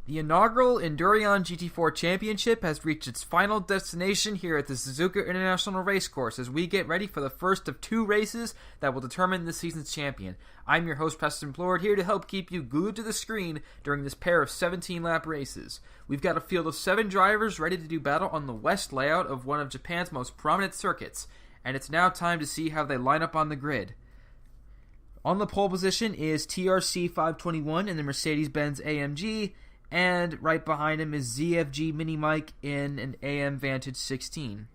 The inaugural Endurion GT4 Championship has reached its final destination here at the Suzuka International Racecourse as we get ready for the first of 2 races that will determine this season's champion. I'm your host, Preston Plord, here to help keep you glued to the screen during this pair of 17-lap races. We've got a field of 7 drivers ready to do battle on the west layout of one of Japan's most prominent circuits, and it's now time to see how they line up on the grid. On the pole position is TRC 521 in the Mercedes-Benz AMG, and right behind him is ZFG Mini Mike in an AM Vantage 16.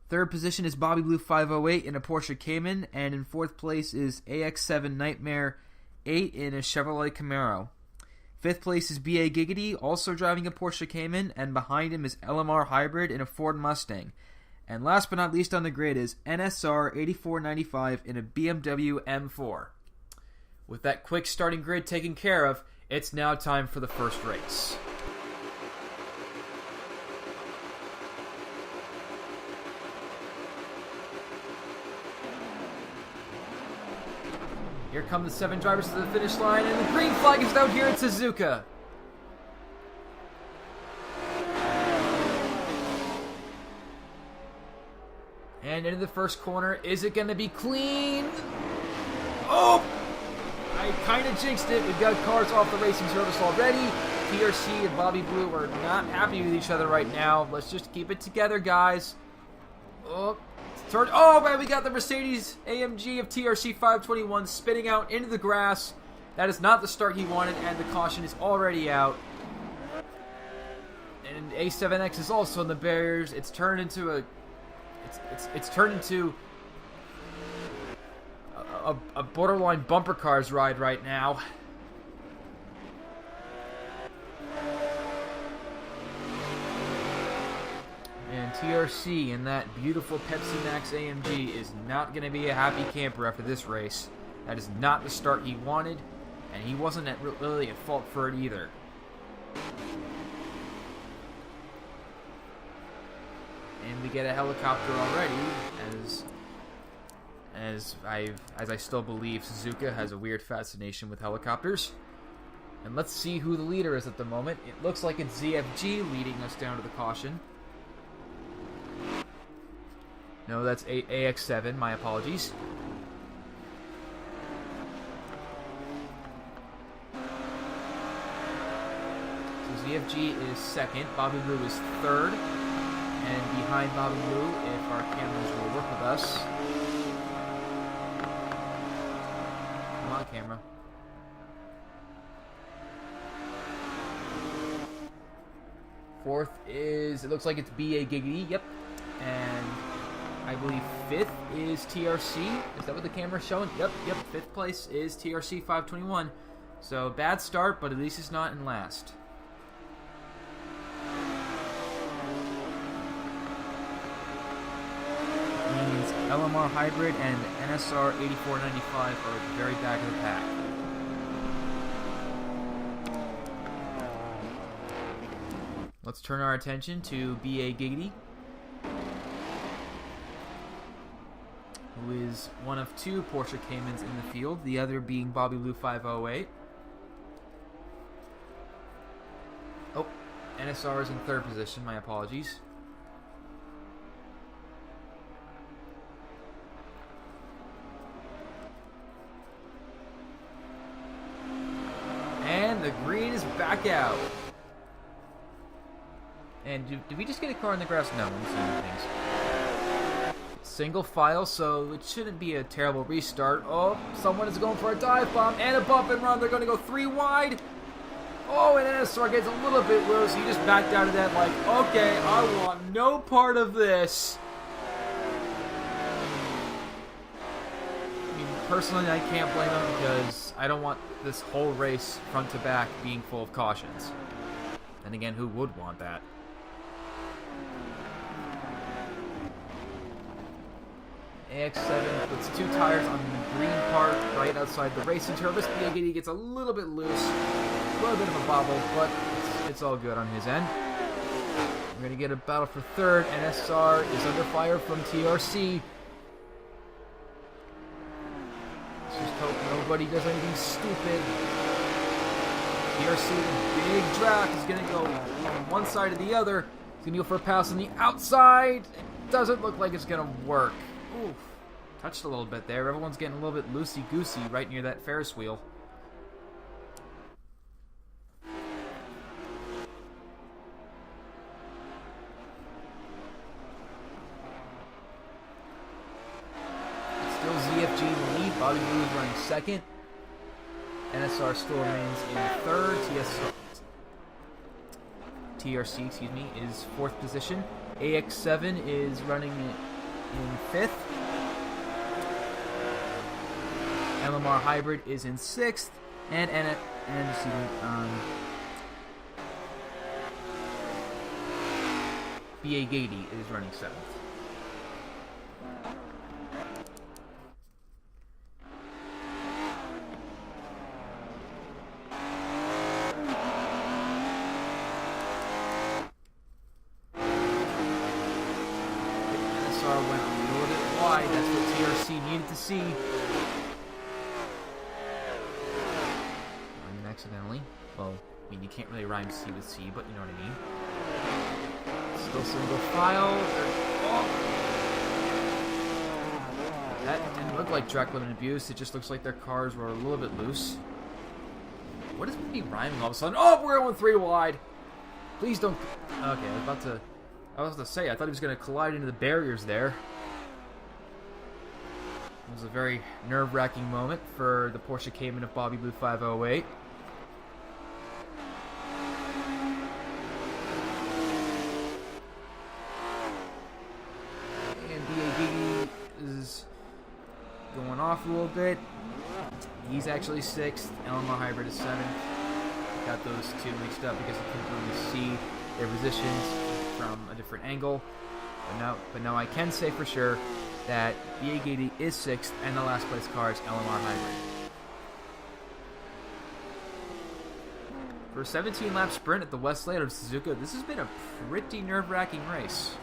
Third position is Bobby Blue 508 in a Porsche Cayman, and in fourth place is AX7 Nightmare 8 in a Chevrolet Camaro. Fifth place is BA Giggity, also driving a Porsche Cayman, and behind him is LMR Hybrid in a Ford Mustang. And last but not least on the grid is NSR 8495 in a BMW M4. With that quick starting grid taken care of, it's now time for the first race. Here come the 7 drivers to the finish line, and the green flag is out here at Suzuka. And into the first corner. Is it going to be clean? Oh! I kind of jinxed it. We've got cars off the racing service already. TRC and Bobby Blue are not happy with each other right now. Let's just keep it together, guys. Oh, man, we got the Mercedes AMG of TRC 521 spinning out into the grass. That is not the start he wanted, and the caution is already out. And A7X is also in the barriers. It's turned into a a borderline bumper cars ride right now. And TRC in that beautiful Pepsi Max AMG is not going to be a happy camper after this race. That is not the start he wanted, and he wasn't really at fault for it either. And we get a helicopter already, as I still believe Suzuka has a weird fascination with helicopters. And let's see who the leader is at the moment. It looks like it's ZFG leading us down to the caution. No, that's AX7, my apologies. So ZFG is second, Bobby Blue is third. And behind Bobby Blue, if our cameras will work with us. Come on, camera. Fourth is, it looks like it's BA Giggity, yep. And I believe fifth is TRC. Is that what the camera's showing? Yep. Fifth place is TRC 521. So, bad start, but at least it's not in last. Means LMR Hybrid and NSR 8495 are at the very back of the pack. Let's turn our attention to BA Giggity, who is one of 2 Porsche Caymans in the field, the other being Bobby Blue 508. Oh, NSR is in third position, my apologies. And the green is back out. And did we just get a car in the grass? No, I'm seeing things. Single file, so it shouldn't be a terrible restart. Oh, someone is going for a dive bomb and a bump and run. They're going to go 3 wide. Oh, and NSR gets a little bit loose. He just backed out of that like, okay, I want no part of this. I mean, personally, I can't blame him because I don't want this whole race front to back being full of cautions. And again, who would want that? AX7 puts 2 tires on the green part right outside the racing service. Giggity gets a little bit loose, a little bit of a bobble, but it's all good on his end. We're going to get a battle for third. NSR is under fire from TRC. Let's just hope nobody does anything stupid. TRC, big draft, is going to go on one side or the other. He's going to go for a pass on the outside. It doesn't look like it's going to work. Oof. Touched a little bit there. Everyone's getting a little bit loosey-goosey right near that Ferris wheel. Still ZFG in the lead. Bobby Blue is running second. NSR still remains in third. TRC, is fourth position. AX7 is running in fifth. LMR Hybrid is in sixth, and BA Gady is running seventh. Went a little bit wide. That's what TRC needed to see. Rhymed accidentally. Well, I mean, you can't really rhyme C with C, but you know what I mean. Still single file. Oh. That didn't look like track limit abuse. It just looks like their cars were a little bit loose. What is with me rhyming all of a sudden? Oh, we're going 3 wide. Please don't. Okay, I was about to say, I thought he was going to collide into the barriers there. It was a very nerve-wracking moment for the Porsche Cayman of Bobby Blue 508. And BAD is going off a little bit. He's actually 6th. LMR Hybrid is 7th. Got those two mixed up because I couldn't really see their positions from a different angle. But now I can say for sure that BA Gady is 6th, and the last place car is LMR Hybrid. For a 17-lap sprint at the West Lane of Suzuka, this has been a pretty nerve-wracking race.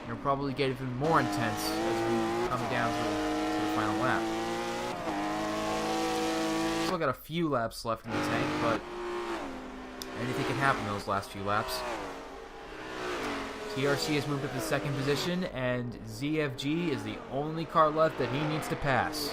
It'll probably get even more intense as we come down to the final lap. Still got a few laps left in the tank, but anything can happen in those last few laps. TRC has moved up to second position, and ZFG is the only car left that he needs to pass.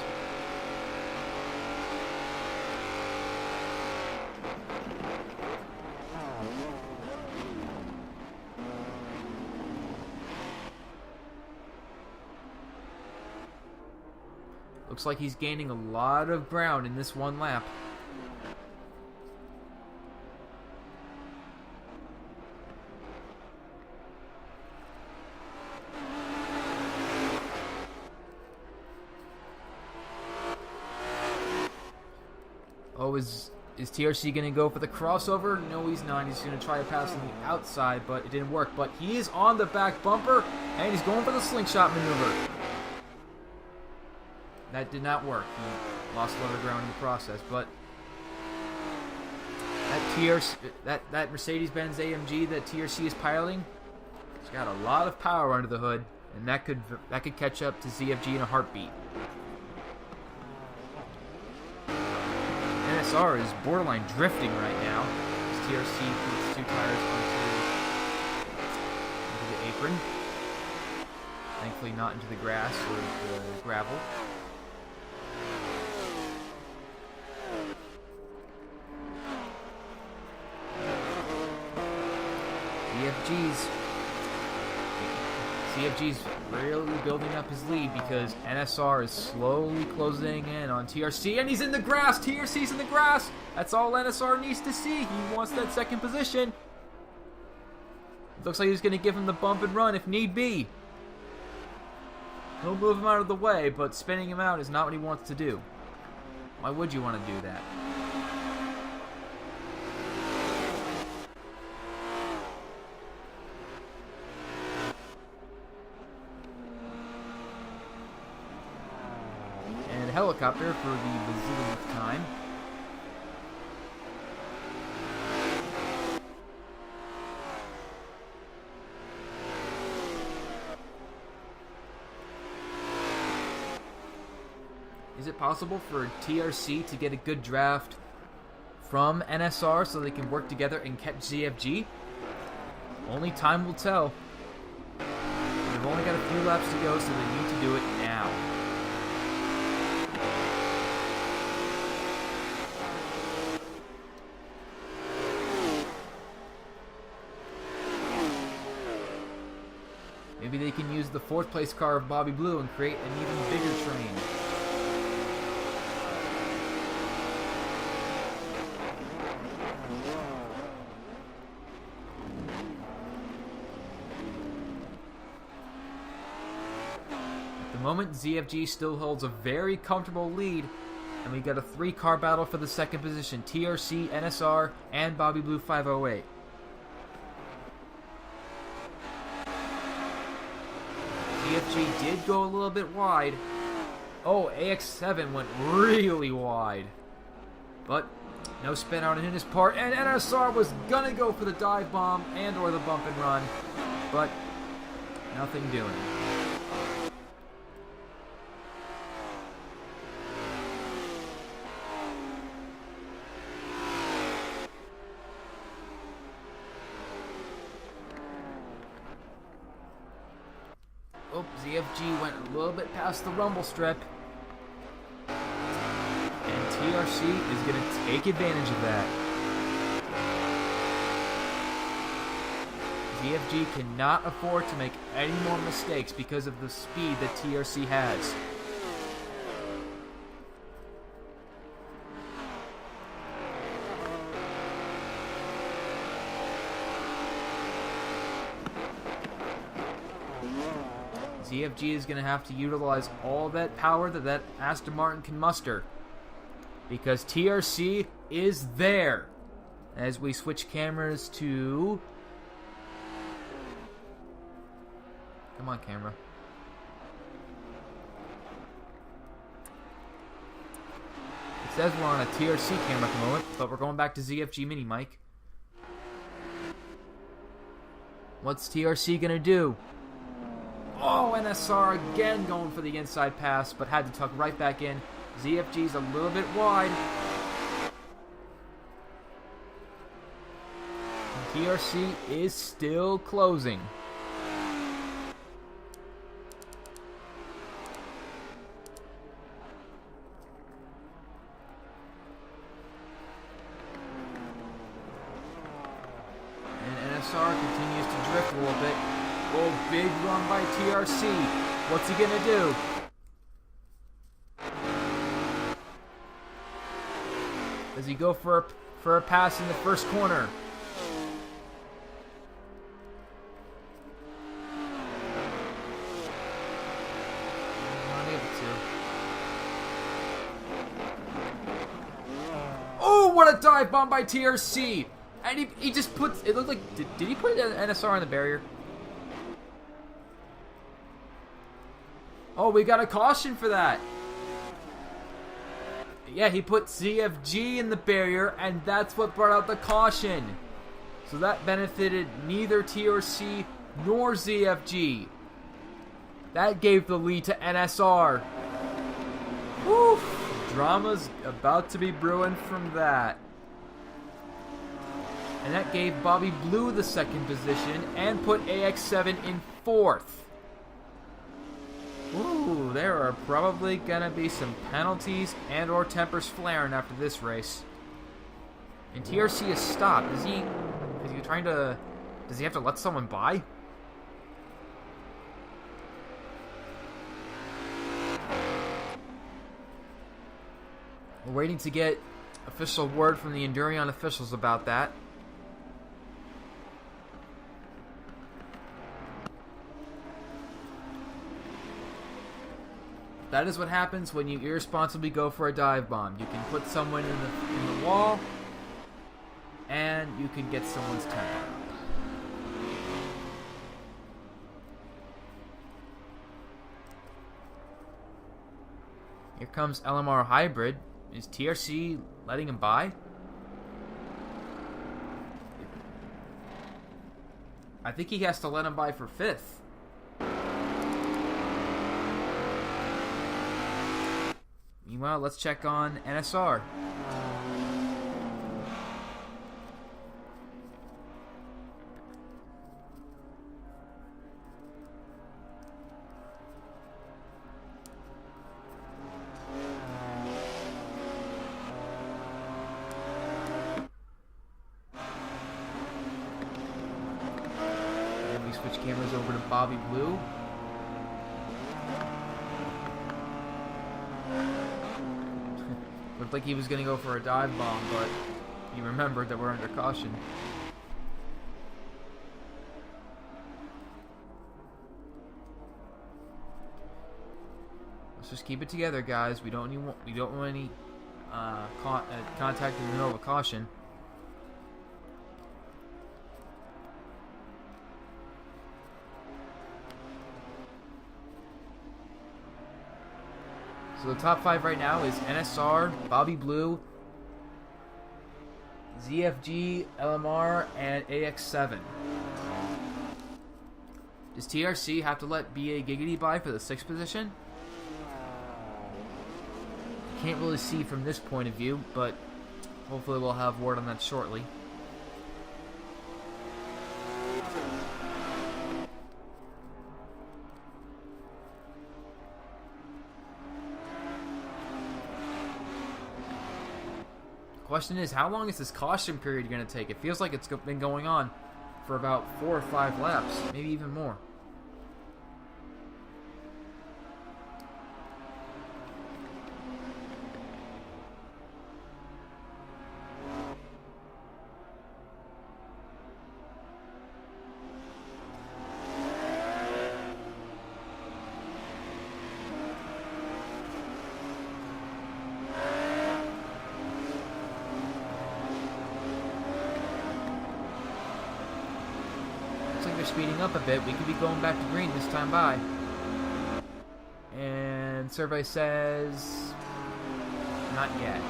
Looks like he's gaining a lot of ground in this one lap. Oh, is TRC going to go for the crossover? No, he's not. He's going to try to pass on the outside, but it didn't work. But he is on the back bumper, and he's going for the slingshot maneuver. That did not work. He lost a lot of ground in the process, but that Mercedes-Benz AMG that TRC is piloting, it's got a lot of power under the hood, and that could catch up to ZFG in a heartbeat. NSR is borderline drifting right now as TRC puts 2 tires onto the apron. Thankfully not into the grass or the gravel. CFG's really building up his lead because NSR is slowly closing in on TRC, and he's in the grass! TRC's in the grass! That's all NSR needs to see. He wants that second position. It looks like he's going to give him the bump and run if need be. He'll move him out of the way, but spinning him out is not what he wants to do. Why would you want to do that? Helicopter for the bazillionth time. Is it possible for TRC to get a good draft from NSR so they can work together and catch ZFG? Only time will tell. They've only got a few laps to go, so they need to do it now. Maybe they can use the 4th place car of Bobby Blue and create an even bigger train. At the moment, ZFG still holds a very comfortable lead, and we got a 3-car battle for the 2nd position: TRC, NSR, and Bobby Blue 508. ZFG did go a little bit wide. Oh, AX7 went really wide. But no spin out in his part, and NSR was gonna go for the dive bomb and or the bump and run, but nothing doing. Oh, ZFG went a little bit past the rumble strip. And TRC is going to take advantage of that. ZFG cannot afford to make any more mistakes because of the speed that TRC has. ZFG is going to have to utilize all that power that Aston Martin can muster, because TRC is there. As we switch cameras to... Come on, camera. It says we're on a TRC camera at the moment, but we're going back to ZFG Mini Mike. What's TRC going to do? Oh, NSR again going for the inside pass, but had to tuck right back in. ZFG's a little bit wide. And TRC is still closing. And NSR continues to drift a little bit. Oh, big run by TRC. What's he gonna do? Does he go for a pass in the first corner? He's not able to. Oh, what a dive bomb by TRC! And he just puts... It looked like... Did he put NSR on the barrier? Oh, we got a caution for that. Yeah, he put ZFG in the barrier, and that's what brought out the caution. So that benefited neither TRC nor ZFG. That gave the lead to NSR. Woo! Drama's about to be brewing from that. And that gave Bobby Blue the 2nd position and put AX7 in 4th. Ooh, there are probably gonna be some penalties and or tempers flaring after this race. And TRC is stopped. Is he trying to... Does he have to let someone by? We're waiting to get official word from the Endurion officials about that. That is what happens when you irresponsibly go for a dive bomb. You can put someone in the wall, and you can get someone's temper up. Here comes LMR Hybrid. Is TRC letting him by? I think he has to let him by for 5th. Meanwhile, let's check on NSR. Switch cameras over to Bobby Blue. Looked like he was going to go for a dive bomb, but he remembered that we're under caution. Let's just keep it together, guys. We don't want any contact in the middle of a caution. So the top 5 right now is NSR, Bobby Blue, ZFG, LMR, and AX7. Does TRC have to let BA Giggity by for the 6th position? Can't really see from this point of view, but hopefully we'll have word on that shortly. Question is, how long is this caution period going to take? It feels like it's been going on for about 4 or 5 laps, maybe even more. Speeding up a bit, we could be going back to green this time by. And survey says not yet.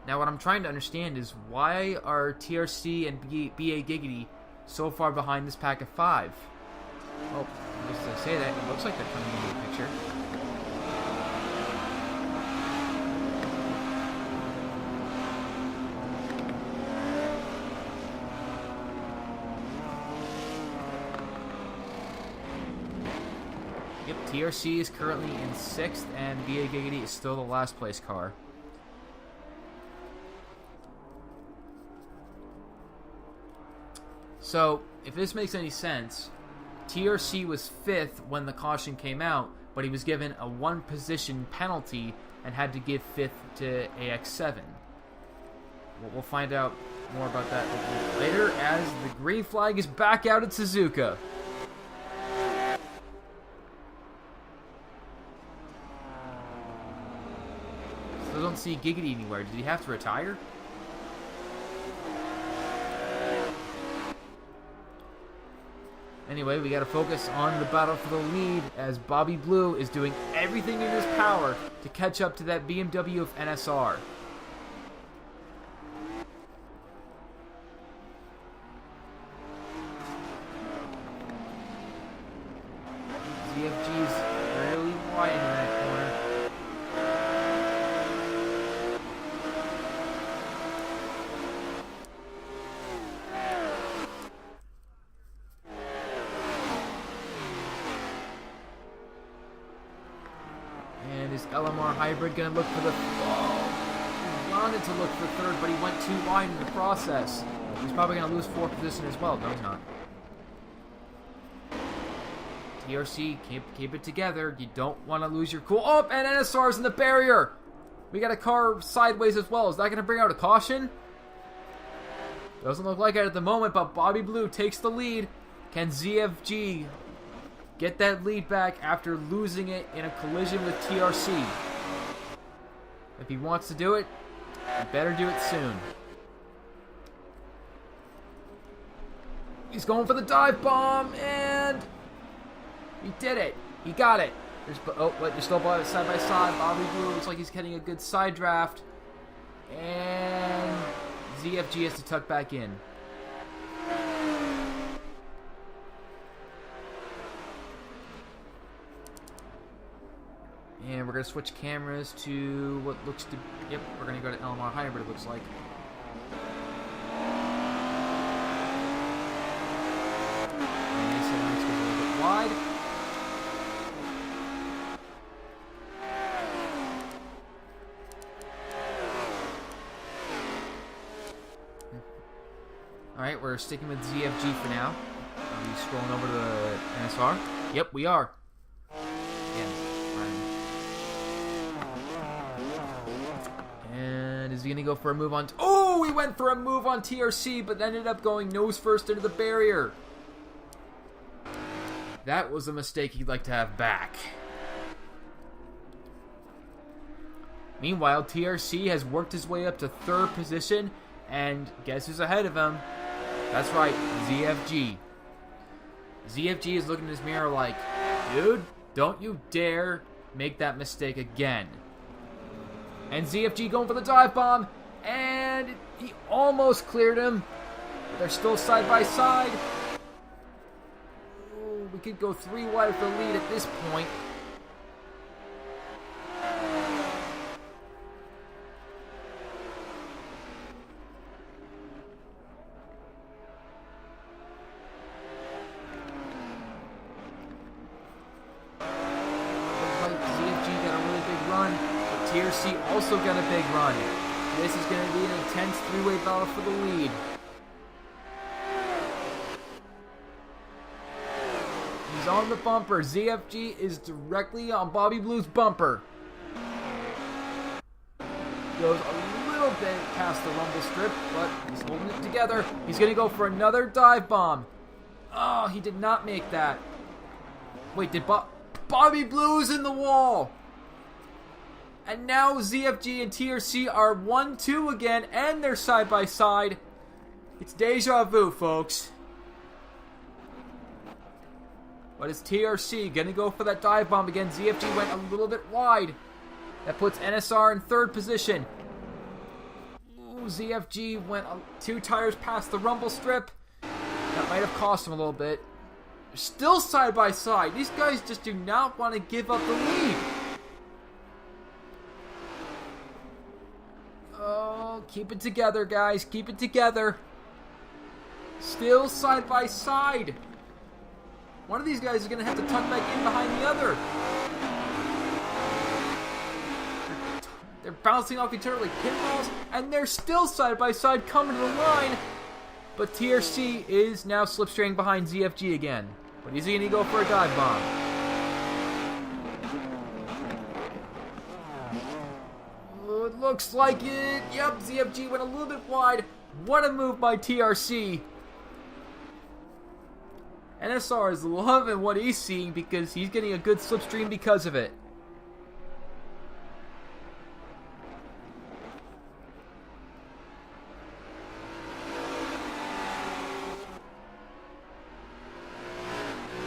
Now what I'm trying to understand is why are TRC and BA Giggity so far behind this pack of 5? Oh, just to say that, it looks like they're coming into the picture. Yep, TRC is currently in 6th, and BA Giggity is still the last place car. So, if this makes any sense, TRC was 5th when the caution came out, but he was given a 1-position penalty and had to give 5th to AX7. We'll find out more about that a little later, as the green flag is back out at Suzuka. Still don't see Giggity anywhere. Did he have to retire? Anyway, we got to focus on the battle for the lead, as Bobby Blue is doing everything in his power to catch up to that BMW of NSR. ZFG's really wide in that corner. And is LMR Hybrid going to look for the... Oh, he wanted to look for 3rd, but he went too wide in the process. He's probably going to lose 4th position as well. No, he's not. TRC, keep it together. You don't want to lose your cool. Oh, and NSR's in the barrier. We got a car sideways as well. Is that going to bring out a caution? Doesn't look like it at the moment, but Bobby Blue takes the lead. Can ZFG get that lead back after losing it in a collision with TRC? If he wants to do it, he better do it soon. He's going for the dive bomb, and he did it. He got it. They're still side by side. Bobby Blue looks like he's getting a good side draft. And ZFG has to tuck back in. And we're going to switch cameras to what looks to... Yep, we're going to go to LMR Hybrid, it looks like. And so next goes a little bit wide. Alright, we're sticking with ZFG for now. Are we scrolling over to the NSR? Yep, we are. Again, and is he going to go for a move on... Oh, he went for a move on TRC, but ended up going nose first into the barrier. That was a mistake he'd like to have back. Meanwhile, TRC has worked his way up to third position, and guess who's ahead of him? That's right, ZFG. ZFG is looking in his mirror like, dude, don't you dare make that mistake again. And ZFG going for the dive bomb, and he almost cleared him. They're still side by side. Ooh, we could go 3 wide for the lead at this point. TRC also got a big run. This is going to be an intense 3-way battle for the lead. He's on the bumper. ZFG is directly on Bobby Blue's bumper. Goes a little bit past the rumble strip, but he's holding it together. He's going to go for another dive bomb. Oh, he did not make that. Wait, did Bobby Blue's in the wall? And now ZFG and TRC are 1-2 again, and they're side by side. It's deja vu, folks. But it's TRC going to go for that dive bomb again. ZFG went a little bit wide. That puts NSR in third position. Ooh, ZFG went 2 tires past the rumble strip. That might have cost him a little bit. They're still side by side. These guys just do not want to give up the lead. Oh, keep it together, guys. Keep it together. Still side by side. One of these guys is going to have to tuck back in behind the other. They're bouncing off each other like pinballs, and they're still side by side coming to the line. But TRC is now slipstreaming behind ZFG again. But is he going to go for a dive bomb? It looks like it. Yep, ZFG went a little bit wide. What a move by TRC. NSR is loving what he's seeing because he's getting a good slipstream because of it.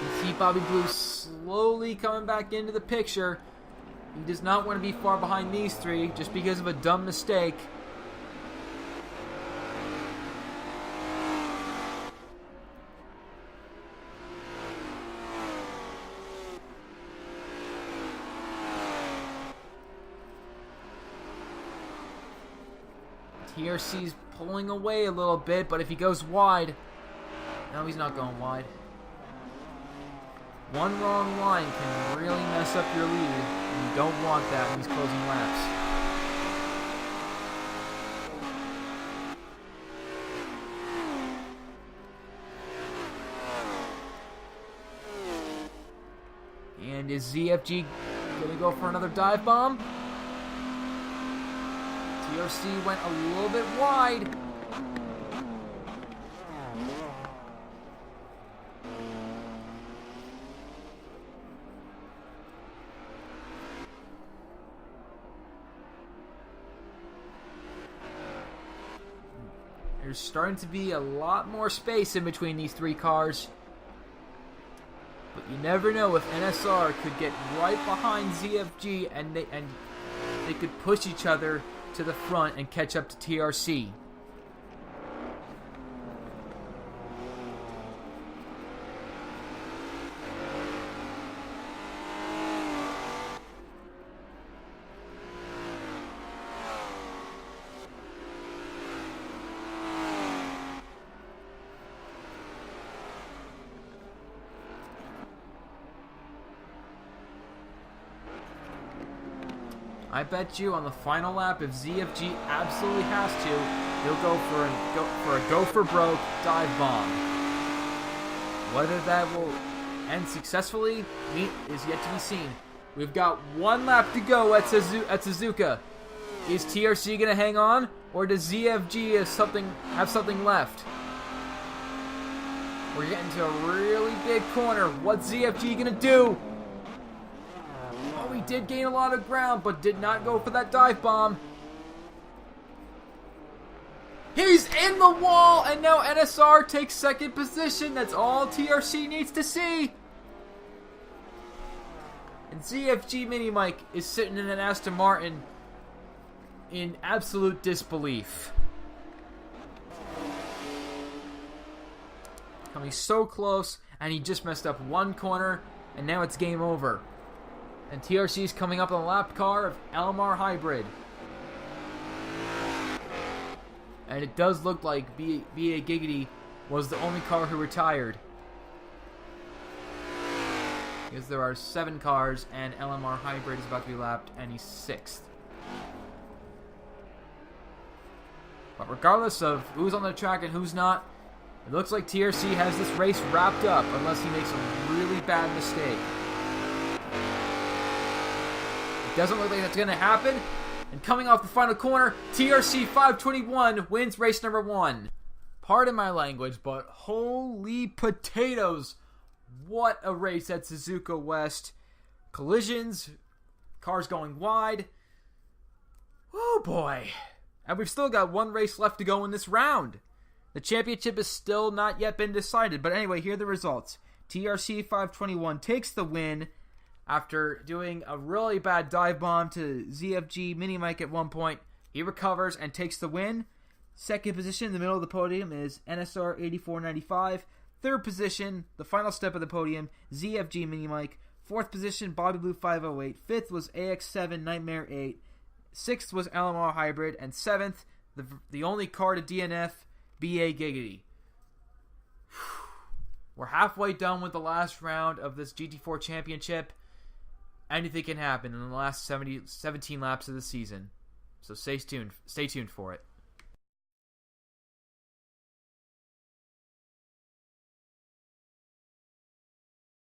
You see Bobby Blue slowly coming back into the picture. He does not want to be far behind these 3 just because of a dumb mistake. TRC's pulling away a little bit, but if he goes wide... No, he's not going wide. One wrong line can really mess up your lead, and you don't want that when he's closing laps. And is ZFG going to go for another dive bomb? TRC went a little bit wide. There's starting to be a lot more space in between these 3 cars. But you never know if NSR could get right behind ZFG and they could push each other to the front and catch up to TRC. I bet you on the final lap, if ZFG absolutely has to, he'll go for a go for broke dive bomb. Whether that will end successfully is yet to be seen. We've got 1 lap to go at Suzuka. Is TRC going to hang on, or does ZFG have something left? We're getting to a really big corner. What's ZFG going to do? Oh, he did gain a lot of ground, but did not go for that dive bomb. He's in the wall, and now NSR takes second position. That's all TRC needs to see. And ZFG Mini Mike is sitting in an Aston Martin in absolute disbelief. Coming so close, and he just messed up 1 corner, and now it's game over. And TRC is coming up on the lap car of LMR Hybrid. And it does look like BA Giggity was the only car who retired. Because there are 7 cars, and LMR Hybrid is about to be lapped, and he's 6th. But regardless of who's on the track and who's not, it looks like TRC has this race wrapped up, unless he makes a really bad mistake. It doesn't look like that's going to happen. And coming off the final corner, TRC 521 wins race number 1. Pardon my language, but holy potatoes. What a race at Suzuka West. Collisions, cars going wide. Oh boy. And we've still got 1 race left to go in this round. The championship has still not yet been decided. But anyway, here are the results. TRC 521 takes the win after doing a really bad dive bomb to ZFG Mini Mike at one point. He recovers and takes the win. Second position in the middle of the podium is NSR 8495. Third position, the final step of the podium, ZFG Mini Mike. Fourth position, Bobby Blue 508. Fifth was AX7 Nightmare 8. Sixth was LMR Hybrid. And seventh, the only car to DNF, BA Giggity. We're halfway done with the last round of this GT4 championship. Anything can happen in the last 17 laps of the season. So stay tuned for it.